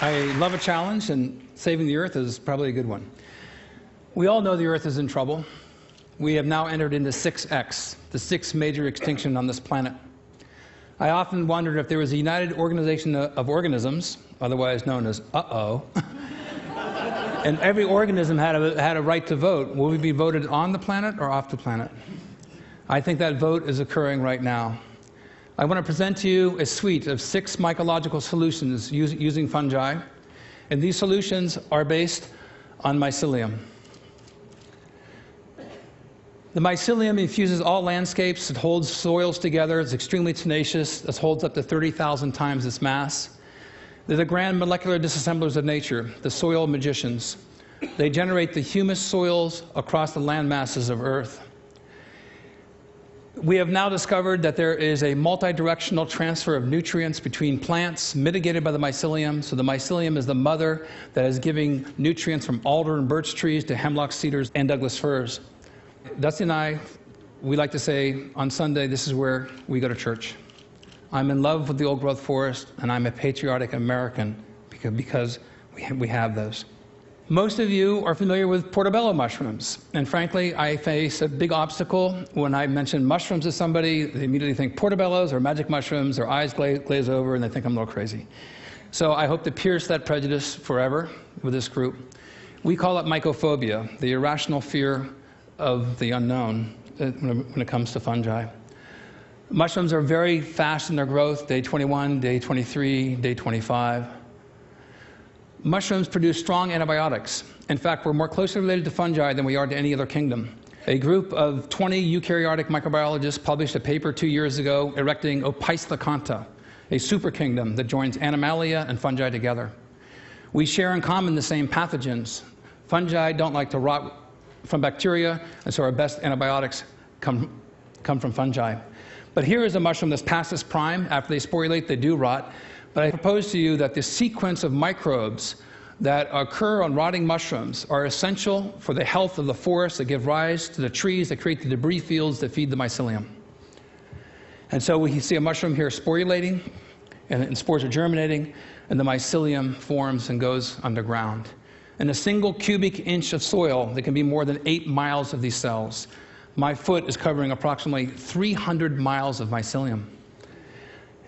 I love a challenge, and saving the Earth is probably a good one. We all know the Earth is in trouble. We have now entered into 6X, the sixth major extinction on this planet. I often wondered if there was a united organization of organisms, otherwise known as uh-oh, and every organism had a right to vote. Will we be voted on the planet or off the planet? I think that vote is occurring right now. I want to present to you a suite of 6 mycological solutions using fungi, and these solutions are based on mycelium. The mycelium infuses all landscapes. It holds soils together. It's extremely tenacious. It holds up to 30,000 times its mass. They're the grand molecular disassemblers of nature, the soil magicians. They generate the humus soils across the land masses of Earth. We have now discovered that there is a multi-directional transfer of nutrients between plants mitigated by the mycelium. So the mycelium is the mother that is giving nutrients from alder and birch trees to hemlock, cedars, and Douglas firs. Dusty and I, we like to say on Sunday, this is where we go to church. I'm in love with the old-growth forest, and I'm a patriotic American because we have those. Most of you are familiar with portobello mushrooms, and frankly, I face a big obstacle when I mention mushrooms to somebody. They immediately think portobellos or magic mushrooms, their eyes glaze over, and they think I'm a little crazy. So I hope to pierce that prejudice forever with this group. We call it mycophobia, the irrational fear of the unknown when it comes to fungi. Mushrooms are very fast in their growth, day 21, day 23, day 25. Mushrooms produce strong antibiotics. In fact, we're more closely related to fungi than we are to any other kingdom. A group of 20 eukaryotic microbiologists published a paper 2 years ago erecting Opisthokonta, a super kingdom that joins Animalia and fungi together. We share in common the same pathogens. Fungi don't like to rot from bacteria, and so our best antibiotics come from fungi. But here is a mushroom that's past its prime. After they sporulate, they do rot. But I propose to you that the sequence of microbes that occur on rotting mushrooms are essential for the health of the forest that give rise to the trees that create the debris fields that feed the mycelium. And so we see a mushroom here sporulating, and spores are germinating, and the mycelium forms and goes underground. In a single cubic inch of soil, there can be more than 8 miles of these cells. My foot is covering approximately 300 miles of mycelium.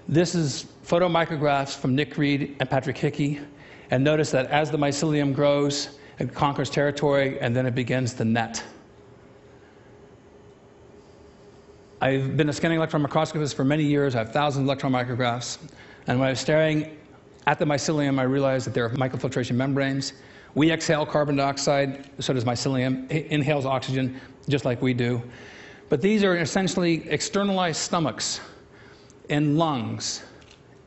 This is photomicrographs from Nick Reed and Patrick Hickey. And notice that as the mycelium grows, it conquers territory, and then it begins to net. I've been a scanning electron microscopist for many years. I have thousands of electron micrographs. And when I was staring at the mycelium, I realized that there are microfiltration membranes. We exhale carbon dioxide, so does mycelium. It inhales oxygen, just like we do. But these are essentially externalized stomachs and lungs.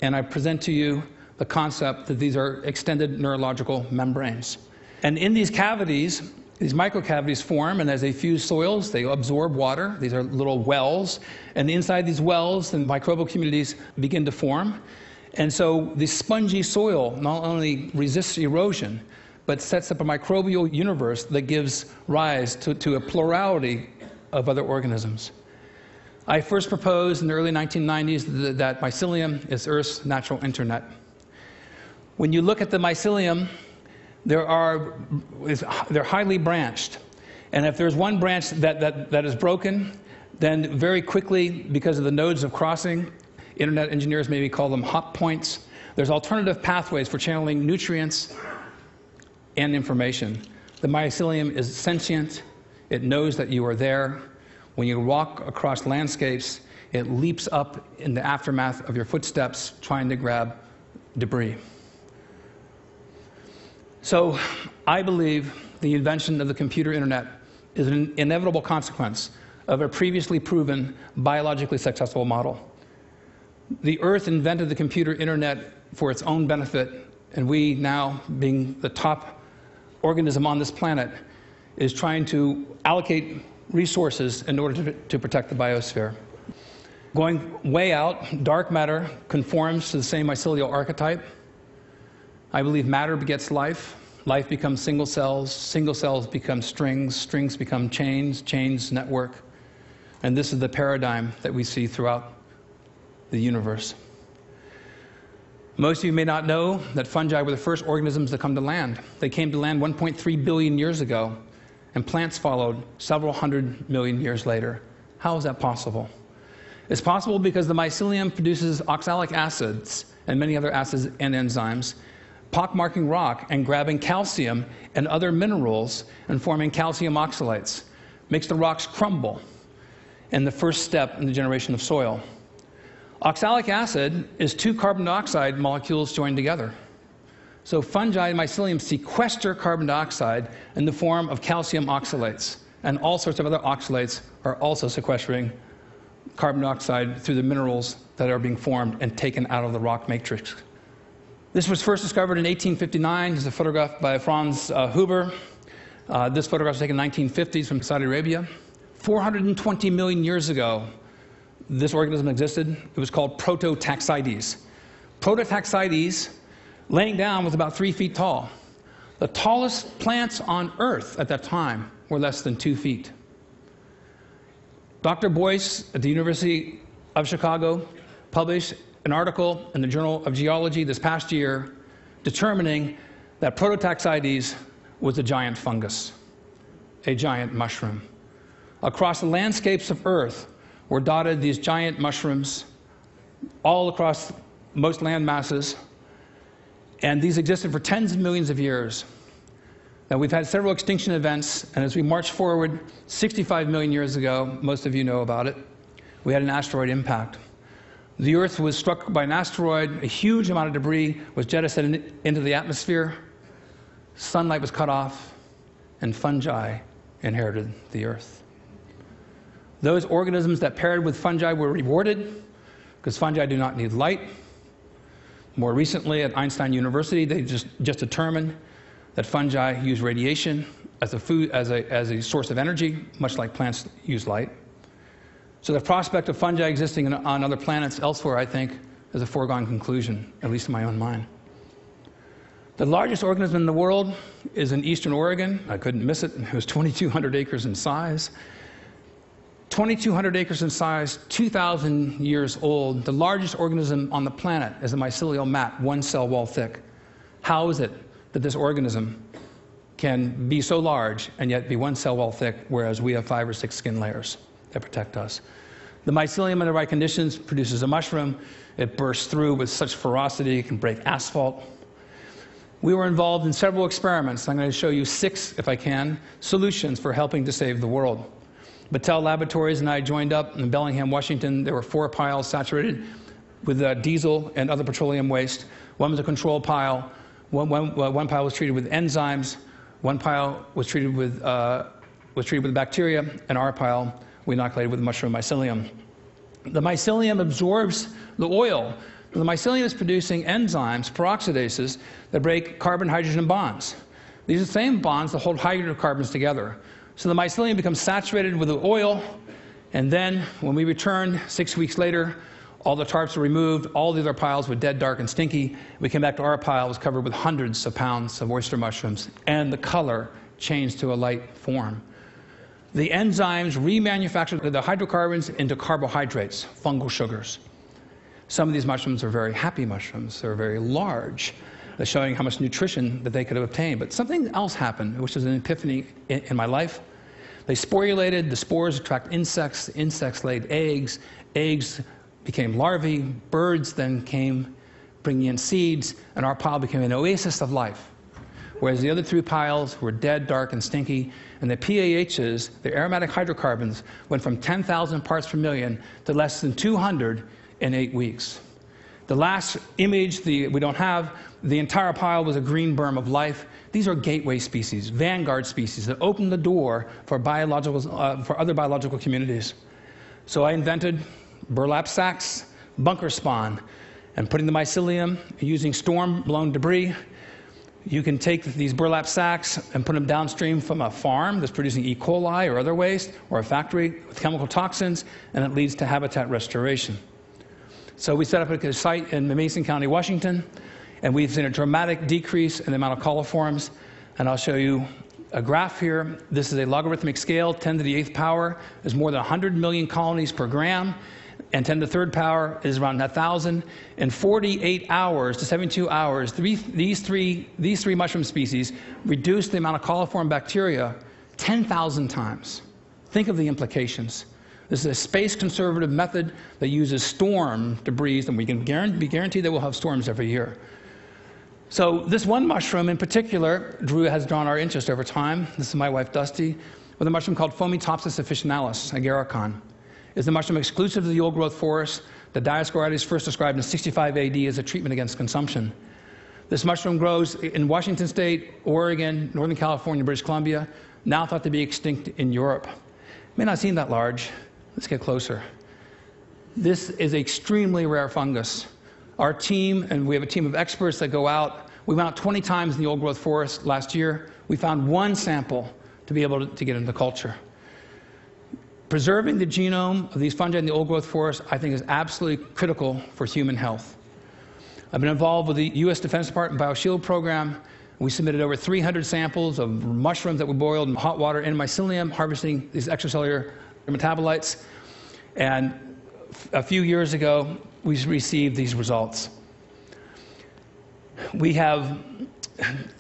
And I present to you the concept that these are extended neurological membranes. And in these cavities, these microcavities form, and as they fuse soils, they absorb water. These are little wells. And inside these wells, the microbial communities begin to form. And so the spongy soil not only resists erosion, but sets up a microbial universe that gives rise to a plurality of other organisms. I first proposed in the early 1990s that mycelium is Earth's natural internet. When you look at the mycelium, they're highly branched. And if there's one branch that is broken, then very quickly, because of the nodes of crossing, internet engineers maybe call them hop points, there's alternative pathways for channeling nutrients and information. The mycelium is sentient. It knows that you are there. When you walk across landscapes, it leaps up in the aftermath of your footsteps, trying to grab debris. So I believe the invention of the computer internet is an inevitable consequence of a previously proven biologically successful model. The Earth invented the computer internet for its own benefit, and we now, being the top organism on this planet, is trying to allocate resources in order to protect the biosphere. Going way out, dark matter conforms to the same mycelial archetype. I believe matter begets life. Life becomes single cells become strings, strings become chains, chains network. And this is the paradigm that we see throughout the universe. Most of you may not know that fungi were the first organisms to come to land. They came to land 1.3 billion years ago, and plants followed several hundred million years later. How is that possible? It's possible because the mycelium produces oxalic acids and many other acids and enzymes, pockmarking rock and grabbing calcium and other minerals and forming calcium oxalates. Makes the rocks crumble, and the first step in the generation of soil. Oxalic acid is two carbon dioxide molecules joined together. So fungi and mycelium sequester carbon dioxide in the form of calcium oxalates, and all sorts of other oxalates are also sequestering carbon dioxide through the minerals that are being formed and taken out of the rock matrix. This was first discovered in 1859. There's a photograph by Franz Huber. This photograph was taken in the 1950s from Saudi Arabia. 420 million years ago, this organism existed. It was called Prototaxides. Prototaxides, laying down, was about 3 feet tall. The tallest plants on Earth at that time were less than 2 feet. Dr. Boyce at the University of Chicago published an article in the Journal of Geology this past year determining that Prototaxides was a giant fungus, a giant mushroom. Across the landscapes of Earth were dotted these giant mushrooms all across most land masses, and these existed for tens of millions of years. Now, we've had several extinction events, and as we march forward 65 million years ago, most of you know about it, we had an asteroid impact. The Earth was struck by an asteroid, a huge amount of debris was jettisoned into the atmosphere, sunlight was cut off, and fungi inherited the Earth. Those organisms that paired with fungi were rewarded, because fungi do not need light. More recently, at Einstein University, they just determined that fungi use radiation as a source of energy, much like plants use light. So the prospect of fungi existing on other planets elsewhere, I think, is a foregone conclusion, at least in my own mind. The largest organism in the world is in eastern Oregon. I couldn't miss it. It was 2,200 acres in size. 2,200 acres in size, 2,000 years old. The largest organism on the planet is a mycelial mat, one cell wall thick. How is it that this organism can be so large and yet be one cell wall thick, whereas we have 5 or 6 skin layers that protect us? The mycelium, in the right conditions, produces a mushroom. It bursts through with such ferocity it can break asphalt. We were involved in several experiments. I'm going to show you 6, if I can, solutions for helping to save the world. Battelle Laboratories and I joined up in Bellingham, Washington. There were 4 piles saturated with diesel and other petroleum waste. One was a control pile. One pile was treated with enzymes. One pile was treated with bacteria, and our pile we inoculated with mushroom mycelium. The mycelium absorbs the oil. The mycelium is producing enzymes, peroxidases, that break carbon-hydrogen bonds. These are the same bonds that hold hydrocarbons together. So the mycelium becomes saturated with the oil, and then when we return 6 weeks later, all the tarps were removed, all the other piles were dead, dark, and stinky. We came back to our pile, it was covered with hundreds of pounds of oyster mushrooms, and the color changed to a light form. The enzymes remanufactured the hydrocarbons into carbohydrates, fungal sugars. Some of these mushrooms are very happy mushrooms. They're very large, showing how much nutrition that they could have obtained. But something else happened, which was an epiphany in my life. They sporulated. The spores attract insects. Insects laid eggs. Eggs became larvae. Birds then came, bringing in seeds, and our pile became an oasis of life. Whereas the other 3 piles were dead, dark, and stinky, and the PAHs, the aromatic hydrocarbons, went from 10,000 parts per million to less than 200 in 8 weeks. The last image we don't have, the entire pile was a green berm of life. These are gateway species, vanguard species that open the door for other biological communities. So I invented burlap sacks, bunker spawn, and putting the mycelium using storm-blown debris. You can take these burlap sacks and put them downstream from a farm that's producing E. coli or other waste, or a factory with chemical toxins, and it leads to habitat restoration. So we set up a site in Mason County, Washington, and we've seen a dramatic decrease in the amount of coliforms. And I'll show you a graph here. This is a logarithmic scale, 10 to the 8th power. There's more than 100 million colonies per gram. and 10 to the third power is around 1,000. In 48 hours to 72 hours, these three mushroom species reduce the amount of coliform bacteria 10,000 times. Think of the implications. This is a space-conservative method that uses storm debris, and we can be guaranteed that we'll have storms every year. So this one mushroom in particular has drawn our interest over time. This is my wife, Dusty, with a mushroom called Fomitopsis officinalis, agaricon. It's a mushroom exclusive to the old-growth forest that Dioscorides first described in 65 AD as a treatment against consumption. This mushroom grows in Washington State, Oregon, Northern California, British Columbia, now thought to be extinct in Europe. May not seem that large. Let's get closer. This is an extremely rare fungus. Our team, and we have a team of experts that go out, we went out 20 times in the old-growth forest last year. We found one sample to be able to get into culture. Preserving the genome of these fungi in the old-growth forest, I think, is absolutely critical for human health. I've been involved with the U.S. Defense Department BioShield program. We submitted over 300 samples of mushrooms that we boiled in hot water in mycelium, harvesting these extracellular metabolites. And a few years ago, we received these results. We have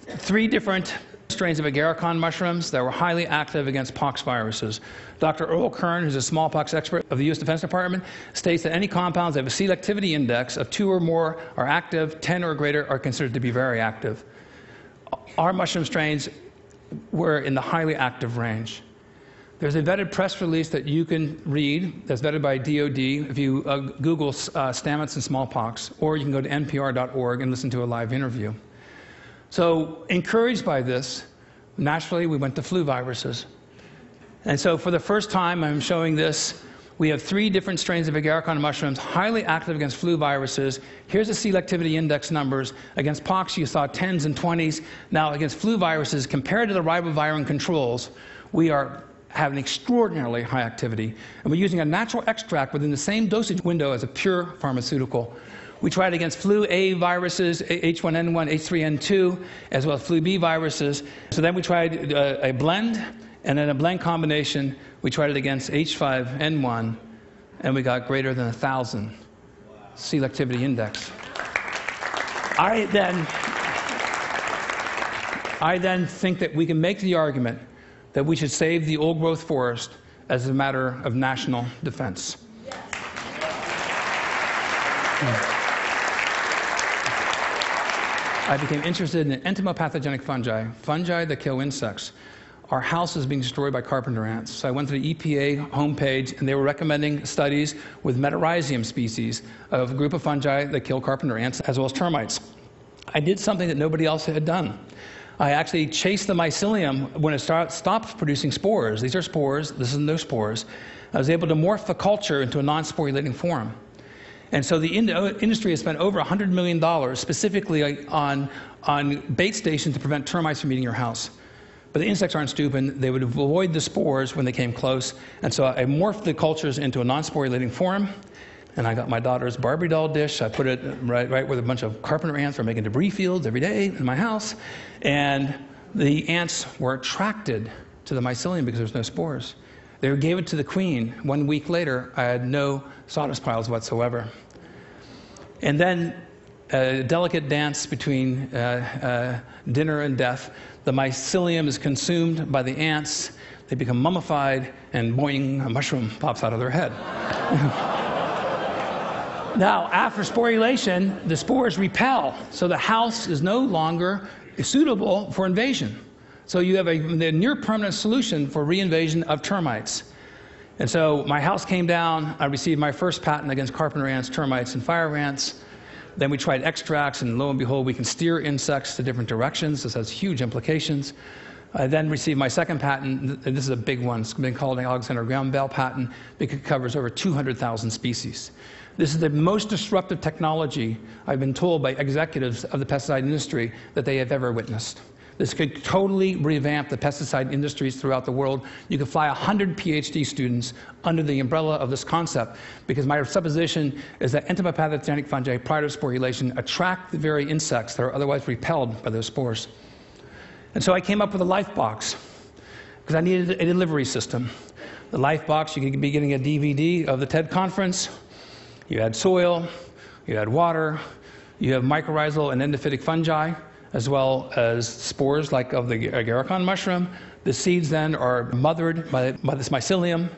3 different strains of agaricon mushrooms that were highly active against pox viruses. Dr. Earl Kern, who's a smallpox expert of the U.S. Defense Department, states that any compounds that have a selectivity index of 2 or more are active, 10 or greater are considered to be very active. Our mushroom strains were in the highly active range. There's a vetted press release that you can read that's vetted by DOD if you Google Stamets and smallpox, or you can go to npr.org and listen to a live interview. So, encouraged by this, naturally we went to flu viruses. And so for the first time, I'm showing this. We have 3 different strains of agaricon mushrooms, highly active against flu viruses. Here's the selectivity index numbers. Against pox, you saw 10s and 20s. Now, against flu viruses, compared to the ribavirin controls, we have an extraordinarily high activity. And we're using a natural extract within the same dosage window as a pure pharmaceutical. We tried against flu A viruses, H1N1, H3N2, as well as flu B viruses. So then we tried a blend, and in a blend combination, we tried it against H5N1, and we got greater than 1,000 selectivity index. I then think that we can make the argument that we should save the old-growth forest as a matter of national defense. I became interested in entomopathogenic fungi that kill insects. Our house is being destroyed by carpenter ants. So I went to the EPA homepage, and they were recommending studies with metarhizium species of a group of fungi that kill carpenter ants, as well as termites. I did something that nobody else had done. I actually chased the mycelium when it stopped producing spores. These are spores. This is no spores. I was able to morph the culture into a non-sporulating form. And so the industry has spent over $100 million specifically on bait stations to prevent termites from eating your house. But the insects aren't stupid. They would avoid the spores when they came close. And so I morphed the cultures into a non-sporulating form. And I got my daughter's Barbie doll dish. I put it right where a bunch of carpenter ants were making debris fields every day in my house. And the ants were attracted to the mycelium because there's no spores. They gave it to the queen. 1 week later, I had no sawdust piles whatsoever. And then a delicate dance between dinner and death. The mycelium is consumed by the ants. They become mummified, and boing, a mushroom pops out of their head. Now, after sporulation, the spores repel, so the house is no longer suitable for invasion. So you have a near-permanent solution for reinvasion of termites. And so my house came down. I received my first patent against carpenter ants, termites, and fire ants. Then we tried extracts, and lo and behold, we can steer insects to different directions. This has huge implications. I then received my second patent. This is a big one. It's been called an Alexander Graham Bell patent because it covers over 200,000 species. This is the most disruptive technology, I've been told by executives of the pesticide industry, that they have ever witnessed. This could totally revamp the pesticide industries throughout the world. You could fly 100 PhD students under the umbrella of this concept, because my supposition is that entomopathogenic fungi, prior to sporulation, attract the very insects that are otherwise repelled by those spores. And so I came up with a life box, because I needed a delivery system. The life box, you could be getting a DVD of the TED conference, You add soil, you add water, you have mycorrhizal and endophytic fungi, as well as spores like of the agarikon mushroom. The seeds then are mothered by this mycelium,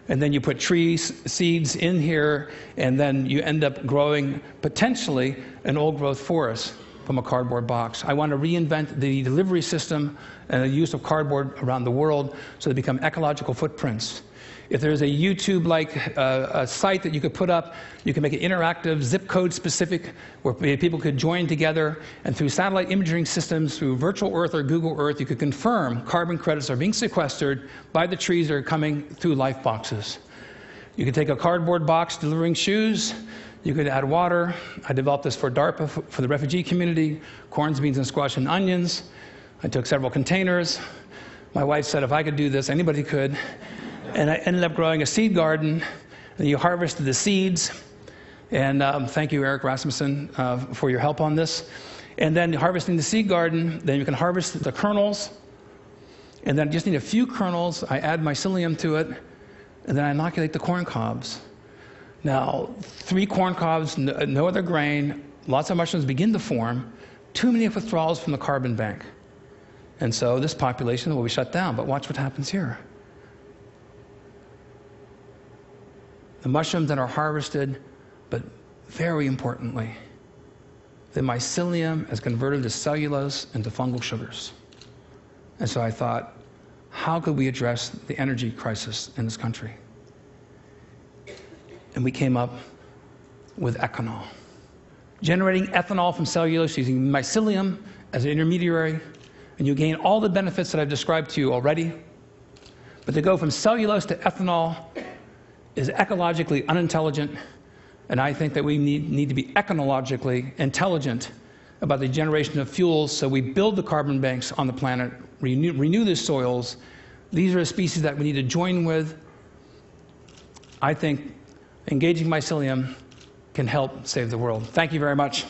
and then you put tree seeds in here, and then you end up growing potentially an old-growth forest from a cardboard box. I want to reinvent the delivery system and the use of cardboard around the world so they become ecological footprints. If there's a YouTube-like a site that you could put up, you can make it interactive, zip code specific, where people could join together, and through satellite imaging systems, through virtual Earth or Google Earth, you could confirm carbon credits are being sequestered by the trees that are coming through life boxes. You could take a cardboard box delivering shoes. You could add water. I developed this for DARPA, for the refugee community, corns, beans, and squash and onions. I took several containers. My wife said if I could do this, anybody could. And I ended up growing a seed garden, and you harvested the seeds. And thank you, Eric Rasmussen, for your help on this. And then harvesting the seed garden, then you can harvest the kernels. And then I just need a few kernels. I add mycelium to it, and then I inoculate the corn cobs. Now, 3 corn cobs, no other grain, lots of mushrooms begin to form, too many withdrawals from the carbon bank. And so this population will be shut down. But watch what happens here. The mushrooms that are harvested, but very importantly, the mycelium is converted to cellulose and to fungal sugars. And so I thought, how could we address the energy crisis in this country? And we came up with ethanol. Generating ethanol from cellulose using mycelium as an intermediary, and you gain all the benefits that I've described to you already. But to go from cellulose to ethanol is ecologically unintelligent, and I think that we need to be ecologically intelligent about the generation of fuels, so we build the carbon banks on the planet, renew the soils. These are the species that we need to join with. I think engaging mycelium can help save the world. Thank you very much.